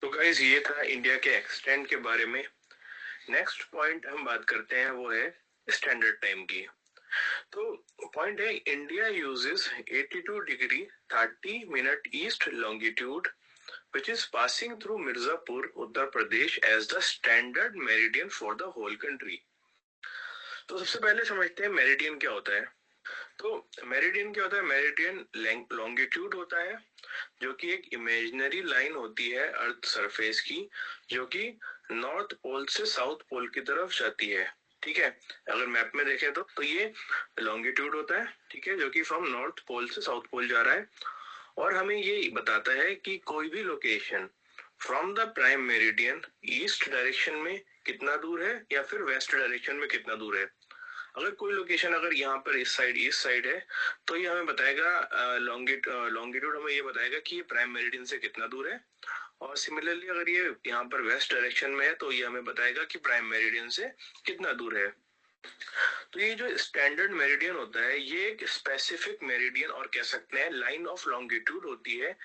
तो गाइस ये था इंडिया के एक्सटेंट के बारे में। नेक्स्ट पॉइंट हम बात करते हैं वो है स्टैंडर्ड टाइम की। तो पॉइंट है India uses 82 degree 30 minute east longitude which is passing through Mirzapur, Uttar Pradesh as the standard meridian for the whole country। तो सबसे पहले समझते हैं मेरिडियन क्या होता है। तो मेरिडियन क्या होता है? मेरिडियन लॉन्गिट्यूड होता है जो कि एक इमेजिनरी लाइन होती है अर्थ सरफेस की, जो कि नॉर्थ पोल से साउथ पोल की तरफ जाती है। ठीक है, अगर मैप में देखें तो ये लॉन्गिट्यूड होता है, ठीक है, जो कि फ्रॉम नॉर्थ पोल से साउथ पोल जा रहा है और हमें ये बताता है कि कोई भी location from the prime meridian east direction में कितना दूर है या फिर वेस्ट डायरेक्शन में कितना दूर है। अगर कोई लोकेशन अगर यहाँ पर इस साइड ईस्ट साइड है तो ये हमें बताएगा लॉन्गिट्यूड हमें ये बताएगा कि ये प्राइम मेरिडियन से कितना दूर है। और सिमिलरली अगर ये यहाँ पर वेस्ट डायरेक्शन में है तो ये हमें बताएगा कि प्राइम मेरिडियन से कितना दूर है। तो ये जो स्टैंडर्ड मेरिडियन होता है ये एक स्पेसिफिक मेरिडियन और कह सकते हैं लाइन ऑफ लॉन्गिट्यूड होती है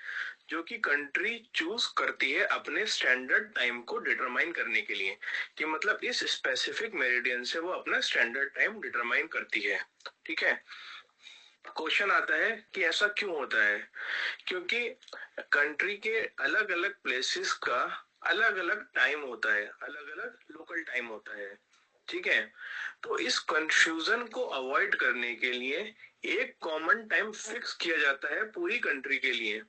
जो कि कंट्री चूज करती है अपने स्टैंडर्ड टाइम को डिटरमाइन करने के लिए, कि मतलब इस स्पेसिफिक मेरिडियन से वो अपना स्टैंडर्ड टाइम डिटरमाइन करती है। ठीक है, क्वेश्चन आता है कि ऐसा क्यों होता है? क्योंकि कंट्री के अलग अलग प्लेसेस का अलग अलग टाइम होता है, अलग अलग लोकल टाइम होता है। ठीक है, तो इस कंफ्यूजन को अवॉइड करने के लिए एक कॉमन टाइम फिक्स किया जाता है पूरी कंट्री के लिए।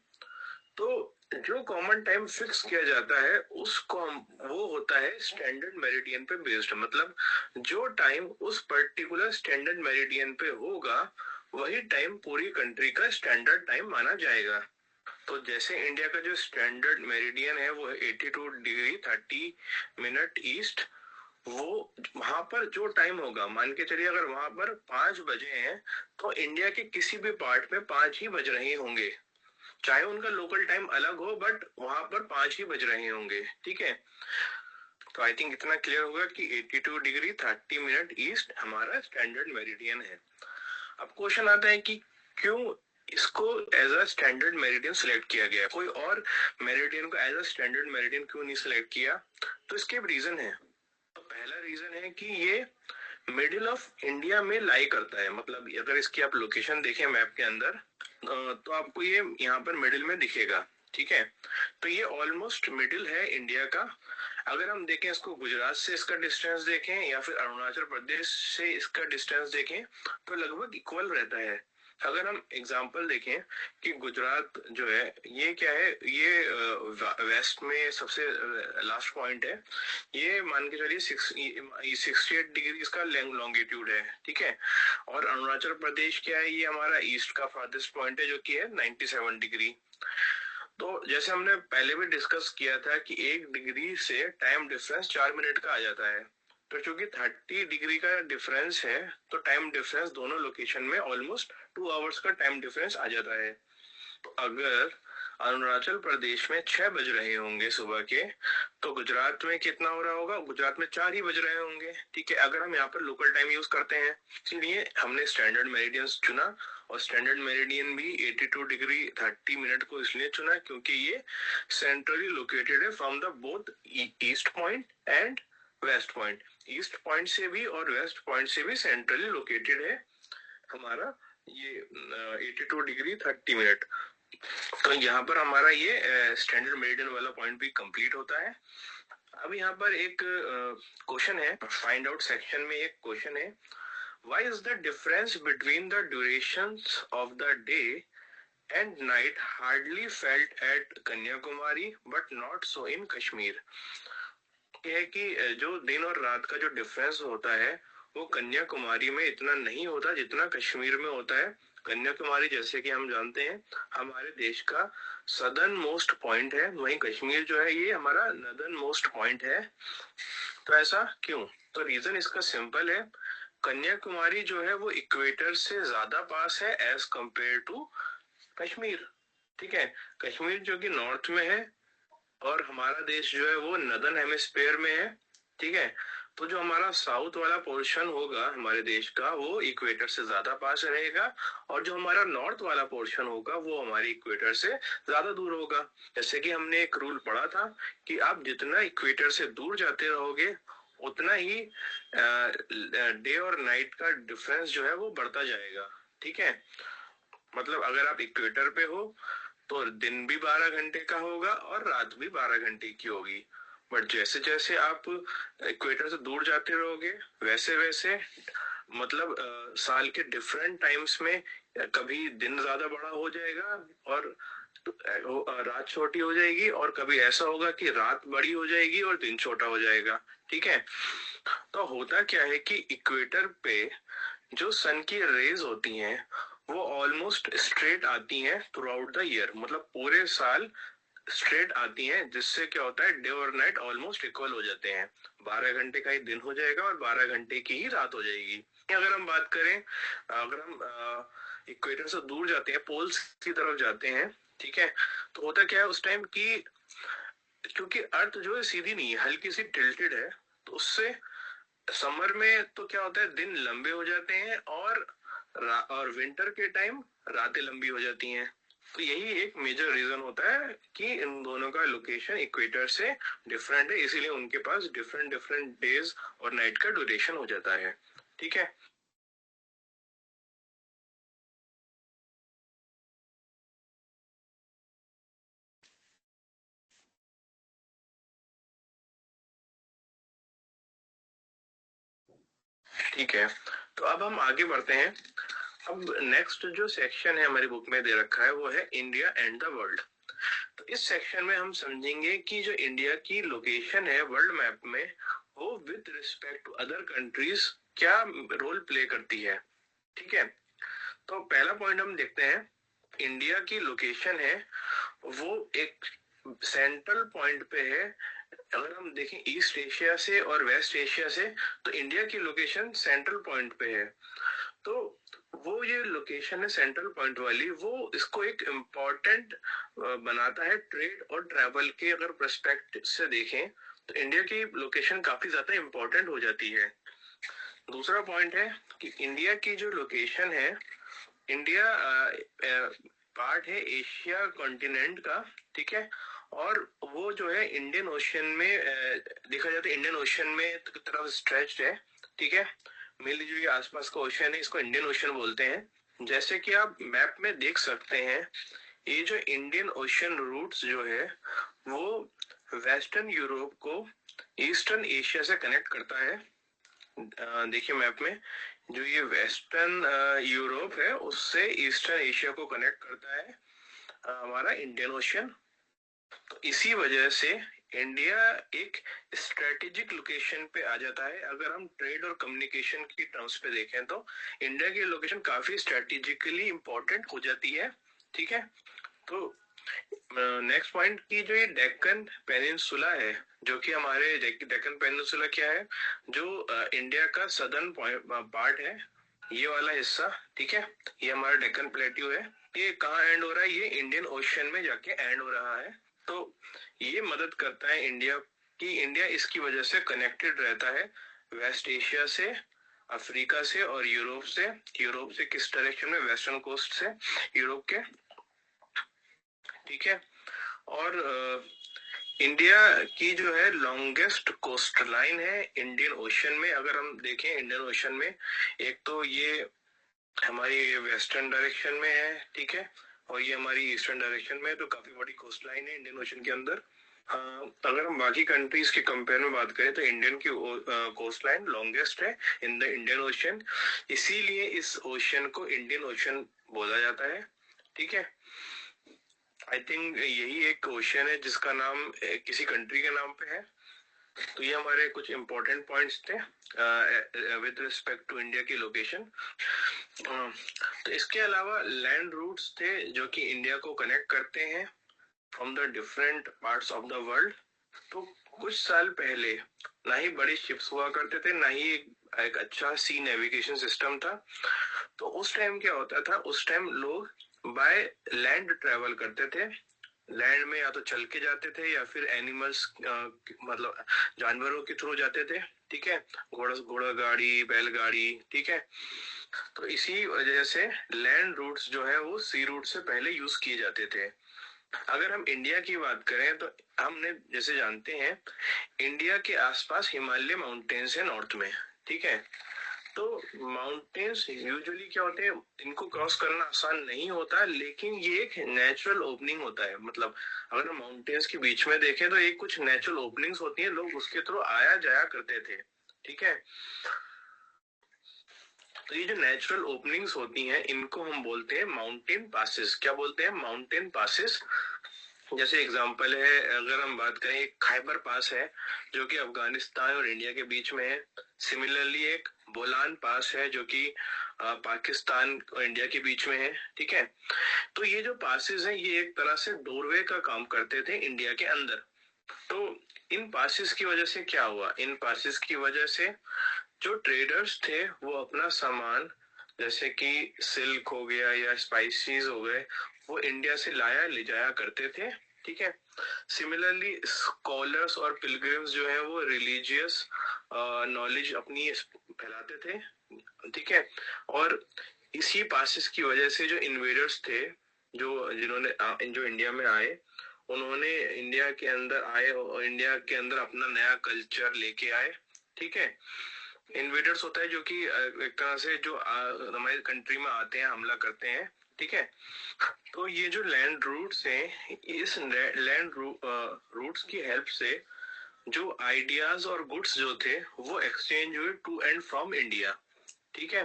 तो जो कॉमन टाइम फिक्स किया जाता है उसको वो होता है स्टैंडर्ड मेरिडियन पे बेस्ड, मतलब जो टाइम उस पर्टिकुलर स्टैंडर्ड मेरिडियन पे होगा वही टाइम पूरी कंट्री का स्टैंडर्ड टाइम माना जाएगा। तो जैसे इंडिया का जो स्टैंडर्ड मेरिडियन है वो है 82 डिग्री 30 मिनट ईस्ट। वो वहां पर जो टाइम होगा, मान के चलिए अगर वहां पर 5 बजे हैं तो इंडिया के किसी भी पार्ट में 5 ही बज रहे होंगे, चाहे उनका लोकल टाइम अलग हो बट वहां पर 5 ही बज रहे होंगे। ठीक है, तो आई थिंक इतना क्लियर होगा कि 82 डिग्री 30 मिनट ईस्ट हमारा स्टैंडर्ड मेरिडियन है। अब क्वेश्चन आता है कि क्यों इसको as a standard meridian select किया गया, कोई और मेरिडियन को एज अ स्टैंडर्ड मेरिडियन क्यों नहीं सिलेक्ट किया? तो इसके रीजन है। तो पहला रीजन है कि ये मिडिल ऑफ इंडिया में लाई करता है, मतलब अगर इसकी आप लोकेशन देखें मैप के अंदर तो आपको ये यहाँ पर मिडिल में दिखेगा। ठीक है, तो ये ऑलमोस्ट मिडिल है इंडिया का। अगर हम देखें इसको गुजरात से इसका डिस्टेंस देखें या फिर अरुणाचल प्रदेश से इसका डिस्टेंस देखें तो लगभग इक्वल रहता है। अगर हम एग्जांपल देखें कि गुजरात जो है ये क्या है, ये वेस्ट में सबसे लास्ट पॉइंट है। ये मान के चलिए 68 डिग्री इसका लॉन्गिट्यूड है। ठीक है, और अरुणाचल प्रदेश क्या है, ये हमारा ईस्ट का फार्देस्ट पॉइंट है जो कि है 97 डिग्री। तो जैसे हमने पहले भी डिस्कस किया था कि 1 डिग्री से टाइम डिफरेंस 4 मिनट का आ जाता है। तो चूंकि 30 डिग्री का डिफरेंस है तो टाइम डिफरेंस दोनों लोकेशन में ऑलमोस्ट 2 आवर्स का टाइम डिफरेंस आ जाता है। तो अगर अरुणाचल प्रदेश में 6 बज रहे होंगे सुबह के, तो गुजरात में कितना हो रहा होगा? गुजरात में 4 ही बज रहे होंगे। ठीक है, अगर हम यहाँ पर लोकल टाइम यूज करते हैं, इसलिए हमने स्टैंडर्ड मेरिडियन चुना। और स्टैंडर्ड मेरिडियन भी 82 डिग्री 30 मिनट को इसलिए चुना क्योंकि ये सेंट्रली लोकेटेड है from the both east point and west point. East point से भी और वेस्ट पॉइंट से भी सेंट्रली लोकेटेड है हमारा ये 82 डिग्री 30 मिनट। तो यहाँ पर हमारा ये स्टैंडर्ड मेरिडियन वाला पॉइंट भी कंप्लीट होता है। अब यहाँ पर एक क्वेश्चन है, फाइंड आउट सेक्शन में एक क्वेश्चन है, why is the difference between the durations of the day and night hardly felt at Kanyakumari but not so in Kashmir. ये है कि जो दिन और रात का जो डिफरेंस होता है वो कन्याकुमारी में इतना नहीं होता जितना कश्मीर में होता है। कन्याकुमारी जैसे कि हम जानते हैं हमारे देश का सदर्न मोस्ट पॉइंट है, वहीं कश्मीर जो है ये हमारा नदर्न मोस्ट पॉइंट है। तो ऐसा क्यों? तो रीजन इसका सिंपल है, कन्याकुमारी जो है वो इक्वेटर से ज्यादा पास है एज कंपेयर टू कश्मीर। ठीक है, कश्मीर जो कि नॉर्थ में है और हमारा देश जो है वो नदर्न हेमिस्फीयर में है। ठीक है, तो जो हमारा साउथ वाला पोर्शन होगा हमारे देश का वो इक्वेटर से ज्यादा पास रहेगा, और जो हमारा नॉर्थ वाला पोर्शन होगा वो हमारे इक्वेटर से ज्यादा दूर होगा। जैसे कि हमने एक रूल पढ़ा था कि आप जितना इक्वेटर से दूर जाते रहोगे उतना ही डे और नाइट का डिफरेंस जो है वो बढ़ता जाएगा। ठीक है, मतलब अगर आप इक्वेटर पे हो तो दिन भी 12 घंटे का होगा और रात भी 12 घंटे की होगी। बट जैसे जैसे आप इक्वेटर से दूर जाते रहोगे वैसे वैसे मतलब साल के डिफरेंट टाइम्स में कभी दिन ज्यादा बड़ा हो जाएगा और रात छोटी हो जाएगी, और कभी ऐसा होगा कि रात बड़ी हो जाएगी और दिन छोटा हो जाएगा। ठीक है, तो होता क्या है कि इक्वेटर पे जो सन की रेज होती हैं वो ऑलमोस्ट स्ट्रेट आती हैं थ्रू आउट द ईयर, मतलब पूरे साल स्ट्रेट आती हैं, जिससे क्या होता है डे और नाइट ऑलमोस्ट इक्वल हो जाते हैं। 12 घंटे का ही दिन हो जाएगा और 12 घंटे की ही रात हो जाएगी। अगर हम बात करें, अगर हम इक्वेटर से दूर जाते हैं, पोल्स की तरफ जाते हैं, ठीक है, तो होता क्या है उस टाइम की, क्योंकि अर्थ जो है सीधी नहीं है, हल्की सी टिल्टेड है, तो उससे समर में तो क्या होता है दिन लंबे हो जाते हैं और विंटर के टाइम रातें लंबी हो जाती हैं। तो यही एक मेजर रीजन होता है कि इन दोनों का लोकेशन इक्वेटर से डिफरेंट है, इसीलिए उनके पास डिफरेंट डिफरेंट डेज और नाइट का ड्यूरेशन हो जाता है। ठीक है, ठीक है, तो अब हम आगे बढ़ते हैं। अब नेक्स्ट जो सेक्शन है हमारी बुक में दे रखा है वो है इंडिया एंड द वर्ल्ड। तो इस सेक्शन में हम समझेंगे कि जो इंडिया की लोकेशन है वर्ल्ड मैप में वो with respect to other countries क्या रोल प्ले करती है। ठीक है, तो पहला पॉइंट हम देखते हैं, इंडिया की लोकेशन है वो एक सेंट्रल पॉइंट पे है। अगर हम देखें ईस्ट एशिया से और वेस्ट एशिया से, तो इंडिया की लोकेशन सेंट्रल पॉइंट पे है। तो वो ये लोकेशन है सेंट्रल पॉइंट वाली, वो इसको एक इम्पोर्टेंट बनाता है ट्रेड और ट्रैवल के अगर पर्सपेक्टिव से देखें तो इंडिया की लोकेशन काफी ज्यादा इम्पोर्टेंट हो जाती है। दूसरा पॉइंट है कि इंडिया की जो लोकेशन है, इंडिया पार्ट है एशिया कॉन्टिनेंट का। ठीक है, और वो जो है इंडियन ओशन में देखा जाए तो इंडियन ओशन में तरफ स्ट्रेच्ड है। ठीक है, मेनली जो ये आसपास का ओशन है इसको इंडियन ओशन बोलते हैं। जैसे कि आप मैप में देख सकते हैं, ये जो इंडियन ओशन रूट्स जो है वो वेस्टर्न यूरोप को ईस्टर्न एशिया से कनेक्ट करता है। देखिए मैप में जो ये वेस्टर्न यूरोप है उससे ईस्टर्न एशिया को कनेक्ट करता है हमारा इंडियन ओशन। तो इसी वजह से इंडिया एक स्ट्रेटेजिक लोकेशन पे आ जाता है। अगर हम ट्रेड और कम्युनिकेशन की टर्म्स पे देखें तो इंडिया की लोकेशन काफी स्ट्रेटेजिकली इंपॉर्टेंट हो जाती है। ठीक है, तो नेक्स्ट पॉइंट की जो ये डेक्कन पेनिनसुला है, जो कि हमारे डेक्कन पेनिनसुला क्या है, जो इंडिया का सदर्न पार्ट है, ये वाला हिस्सा। ठीक है, ये हमारा डेक्कन प्लेट्यू है, ये कहाँ एंड हो रहा है, ये इंडियन ओशन में जाके एंड हो रहा है। तो ये मदद करता है इंडिया की, इंडिया इसकी वजह से कनेक्टेड रहता है वेस्ट एशिया से, अफ्रीका से और यूरोप से। यूरोप से किस डायरेक्शन में, वेस्टर्न कोस्ट से यूरोप के। ठीक है, और इंडिया की जो है लॉन्गेस्ट कोस्ट लाइन है इंडियन ओशन में। अगर हम देखें इंडियन ओशन में, एक तो ये हमारी वेस्टर्न डायरेक्शन में है, ठीक है, और ये हमारी ईस्टर्न डायरेक्शन में है, तो काफी बड़ी कोस्ट लाइन है इंडियन ओशन के अंदर। अगर हम बाकी कंट्रीज के कंपेयर में बात करें तो इंडियन की कोस्ट लाइन लॉन्गेस्ट है इन द इंडियन ओशन, इसीलिए इस ओशन को इंडियन ओशन बोला जाता है। ठीक है, आई थिंक यही एक क्वेश्चन है जिसका नाम किसी कंट्री के नाम पे है। तो ये हमारे कुछ इंपॉर्टेंट पॉइंट्स थे विद रिस्पेक्ट टू इंडिया की लोकेशन। तो इसके अलावा लैंड रूट्स थे जो कि इंडिया को कनेक्ट करते हैं from the different parts of the world. तो कुछ साल पहले ना ही बड़ी शिप्स हुआ करते थे, ना ही एक अच्छा सी नेविगेशन सिस्टम था। तो उस टाइम क्या होता था, उस टाइम लोग बाय लैंड ट्रेवल करते थे लैंड में या तो चल के जाते थे या फिर एनिमल्स मतलब जानवरों के थ्रू जाते थे, ठीक है, घोड़ा गाड़ी, बैलगाड़ी, ठीक है। तो इसी वजह से लैंड रूट्स जो है वो सी रूट से पहले यूज किए जाते थे। अगर हम इंडिया की बात करें तो हमने जैसे जानते हैं इंडिया के आसपास हिमालय माउंटेन्स है नॉर्थ में, ठीक है। तो माउंटेन्स यूजुअली क्या होते हैं, इनको क्रॉस करना आसान नहीं होता, लेकिन ये एक नेचुरल ओपनिंग होता है। मतलब अगर हम माउंटेन्स के बीच में देखें तो एक कुछ नेचुरल ओपनिंग्स होती हैं, लोग उसके थ्रू आया जाया करते थे, ठीक है। तो ये जो नेचुरल ओपनिंग्स होती हैं इनको हम बोलते हैं माउंटेन पासेस। क्या बोलते हैं? Mountain passes. जैसे एग्जांपल है, अगर हम बात करें, एक खैबर पास है जो कि अफगानिस्तान और इंडिया के बीच में है। सिमिलरली एक बोलान पास है जो कि पाकिस्तान और इंडिया के बीच में है, ठीक है। तो ये जो पासेस हैं ये एक तरह से डोरवे का काम करते थे इंडिया के अंदर। तो इन पासेस की वजह से क्या हुआ, इन पासेस की वजह से जो ट्रेडर्स थे वो अपना सामान जैसे कि सिल्क हो गया या स्पाइसेस हो गए वो इंडिया से लाया ले जाया करते थे, ठीक है। सिमिलरली स्कॉलर्स और पिलग्रिम्स जो है वो रिलीजियस नॉलेज अपनी फैलाते थे, ठीक है। और इसी पासेस की वजह से जो इन्वेडर्स थे, जो इंडिया में आए, उन्होंने इंडिया के अंदर आए और इंडिया के अंदर अपना नया कल्चर लेके आए, ठीक है। इन्वेडर्स होता है जो कि एक तरह से जो हमारे कंट्री में आते हैं, हमला करते हैं, ठीक है। तो ये जो लैंड रूट्स हैं, इस लैंड रूट्स की हेल्प से जो आइडियाज और गुड्स जो थे वो एक्सचेंज हुए टू एंड फ्रॉम इंडिया, ठीक है।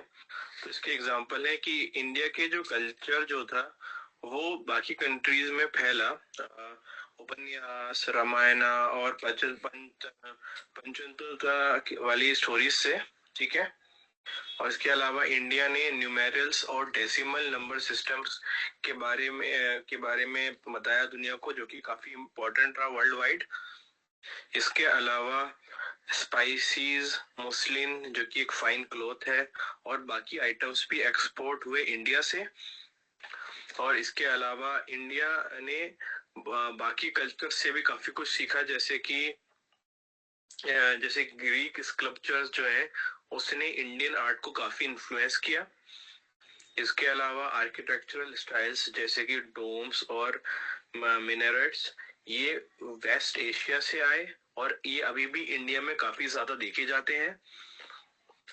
तो इसके एग्जांपल है कि इंडिया के जो कल्चर जो था वो बाकी कंट्रीज में फैला, उपन्यास, रामायणा और पंचतंत्र वाली स्टोरीज से, ठीक है। और इसके अलावा इंडिया ने न्यूमेरल्स और डेसिमल नंबर सिस्टम्स के बारे में बताया दुनिया को, जो कि काफी इम्पोर्टेंट रहा वर्ल्ड वाइड। इसके अलावा स्पाइसीज, मुस्लिन जो कि एक फाइन क्लॉथ है, और बाकी आइटम्स भी एक्सपोर्ट हुए इंडिया से। और इसके अलावा इंडिया ने बाकी कल्चर से भी काफी कुछ सीखा, जैसे ग्रीक स्कल्पचर्स जो है उसने इंडियन आर्ट को काफी इन्फ्लुएंस किया। इसके अलावा आर्किटेक्चरल स्टाइल्स जैसे कि डोम्स और मिनरेट्स ये वेस्ट एशिया से आए और ये अभी भी इंडिया में काफी ज्यादा देखे जाते हैं।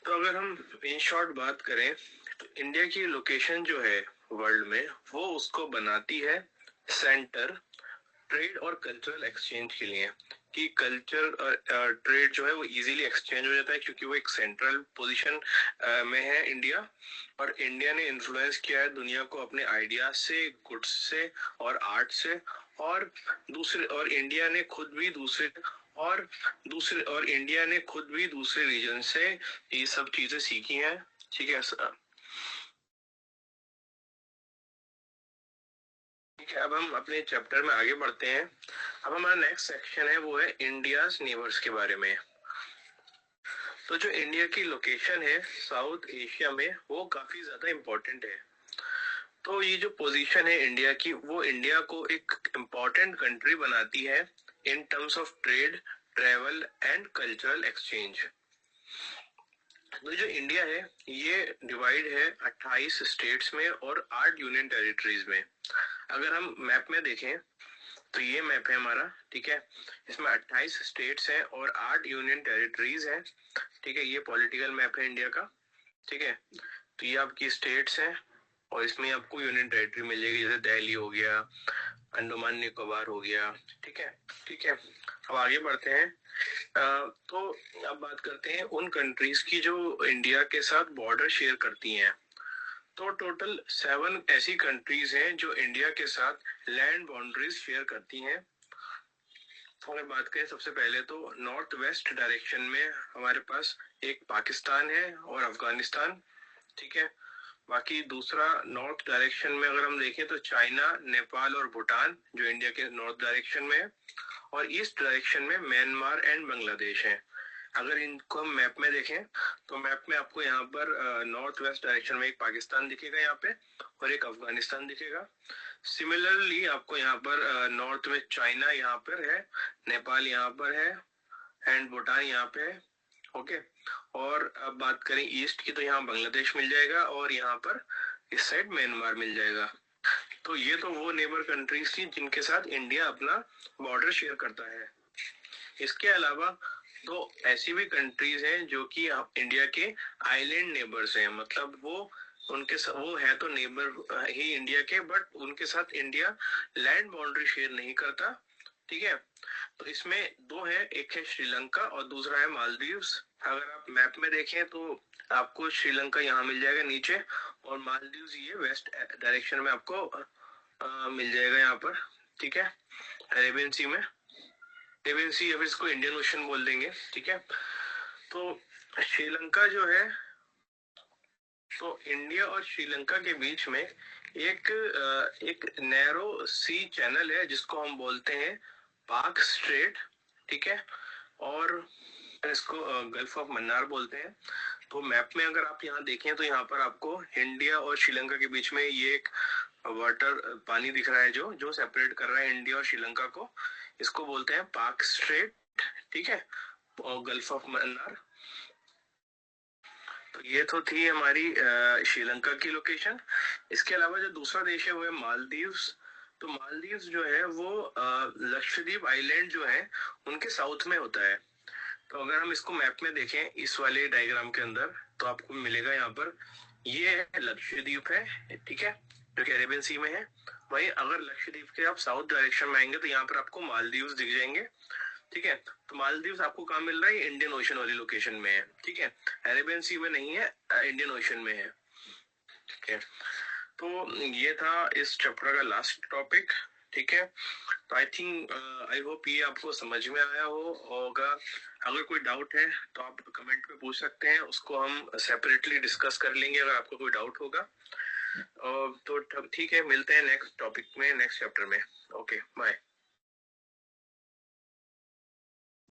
तो अगर हम इन शॉर्ट बात करें तो इंडिया की लोकेशन जो है वर्ल्ड में वो उसको बनाती है सेंटर ट्रेड और कल्चरल एक्सचेंज के लिए, कि कल्चर और ट्रेड जो है वो इजीली एक्सचेंज हो जाता है क्योंकि वो एक सेंट्रल पोजीशन में है इंडिया। और इंडिया ने इन्फ्लुएंस किया है दुनिया को अपने आइडियाज से, गुड्स से और आर्ट से। और इंडिया ने खुद भी दूसरे रीजन से ये सब चीजें सीखी हैं, ठीक है। ठीक है, अब हम अपने चैप्टर में आगे बढ़ते हैं। अब हमारा नेक्स्ट सेक्शन है वो है इंडियाज नेबर्स के बारे में। तो जो इंडिया की लोकेशन है साउथ एशिया में वो काफी ज्यादा इम्पोर्टेंट है। तो ये जो पोजीशन है इंडिया की वो इंडिया को एक इम्पोर्टेंट कंट्री बनाती है in terms of trade, travel and cultural exchange. तो जो इंडिया है ये डिवाइड है 28 स्टेट्स में और 8 यूनियन टेरिटरीज में। अगर हम मैप में देखें तो ये मैप है हमारा, ठीक है। इसमें 28 स्टेट्स हैं और 8 यूनियन टेरिटरीज हैं, ठीक है। ये पॉलिटिकल मैप है इंडिया का, ठीक है। तो ये आपकी स्टेट्स हैं और इसमें आपको यूनियन टेरिटरी मिल जाएगी, जैसे दिल्ली हो गया, अंडमान निकोबार हो गया, ठीक है। ठीक है, अब आगे बढ़ते हैं। तो अब बात करते हैं उन कंट्रीज की जो इंडिया के साथ बॉर्डर शेयर करती हैं। तो टोटल 7 ऐसी कंट्रीज हैं जो इंडिया के साथ लैंड बाउंड्रीज शेयर करती हैं। अगर बात करें सबसे पहले तो नॉर्थ वेस्ट डायरेक्शन में हमारे पास एक पाकिस्तान है और अफगानिस्तान, ठीक है। बाकी दूसरा नॉर्थ डायरेक्शन में अगर हम देखें तो चाइना, नेपाल और भूटान जो इंडिया के नॉर्थ डायरेक्शन में है। और ईस्ट डायरेक्शन में म्यांमार एंड बांग्लादेश है। अगर इनको हम मैप में देखें तो मैप में आपको यहाँ पर नॉर्थ वेस्ट डायरेक्शन में एक पाकिस्तान दिखेगा यहाँ पे और एक अफगानिस्तान दिखेगा। सिमिलरली आपको यहाँ पर नॉर्थ में चाइना यहाँ पर है, नेपाल यहाँ पर है एंड भूटान यहाँ पे है। ओके, और अब बात करें ईस्ट की तो यहाँ बांग्लादेश मिल जाएगा और यहाँ पर इस साइड म्यांमार मिल जाएगा। तो ये तो वो नेबर कंट्रीज थी जिनके साथ इंडिया अपना बॉर्डर शेयर करता है। इसके अलावा तो ऐसी भी कंट्रीज हैं जो कि इंडिया के आइलैंड नेबर्स हैं, मतलब वो है तो नेबर ही इंडिया के, बट उनके साथ इंडिया लैंड बाउंड्री शेयर नहीं करता। ठीक है, तो इसमें दो है, एक है श्रीलंका और दूसरा है मालदीव्स। अगर आप मैप में देखें तो आपको श्रीलंका यहाँ मिल जाएगा नीचे और मालदीव्स ये वेस्ट डायरेक्शन में आपको मिल जाएगा यहाँ पर। ठीक है, अरेबियन सी में, अरेबियन सी या फिर इसको इंडियन ओशन बोल देंगे। ठीक है, तो श्रीलंका जो है, तो इंडिया और श्रीलंका के बीच में एक नैरो सी चैनल है जिसको हम बोलते हैं पाक स्ट्रेट। ठीक है, और इसको गल्फ ऑफ मन्नार बोलते हैं। तो मैप में अगर आप यहाँ देखें तो यहाँ पर आपको इंडिया और श्रीलंका के बीच में ये एक वाटर पानी दिख रहा है जो जो सेपरेट कर रहा है इंडिया और श्रीलंका को। इसको बोलते हैं पाक स्ट्रेट। ठीक है, और गल्फ ऑफ मन्नार। तो ये तो थी हमारी श्रीलंका की लोकेशन। इसके अलावा जो दूसरा देश है वो है मालदीव्स। तो मालदीव्स जो है वो लक्षद्वीप आइलैंड जो है उनके साउथ में होता है। तो अगर हम इसको मैप में देखें इस वाले डायग्राम के अंदर तो आपको मिलेगा यहाँ पर, ये लक्षद्वीप है। ठीक है, जो कि अरेबियन सी में है। वहीं अगर लक्षद्वीप के आप साउथ डायरेक्शन में आएंगे तो यहाँ पर आपको मालदीव्स दिख जाएंगे। ठीक है, तो मालदीव्स आपको कहाँ मिल रहा है, इंडियन ओशन वाली लोकेशन में है। ठीक है, अरेबियन सी में नहीं है, इंडियन ओशन में है। ठीक है, तो ये था इस चैप्टर का लास्ट टॉपिक। ठीक है, तो आई थिंक आई होप ये आपको समझ में आया होगा। अगर कोई डाउट है तो आप कमेंट में पूछ सकते हैं, उसको हम सेपरेटली डिस्कस कर लेंगे अगर आपको कोई डाउट होगा। तो ठीक है, मिलते हैं नेक्स्ट टॉपिक में, नेक्स्ट चैप्टर में। Okay, bye.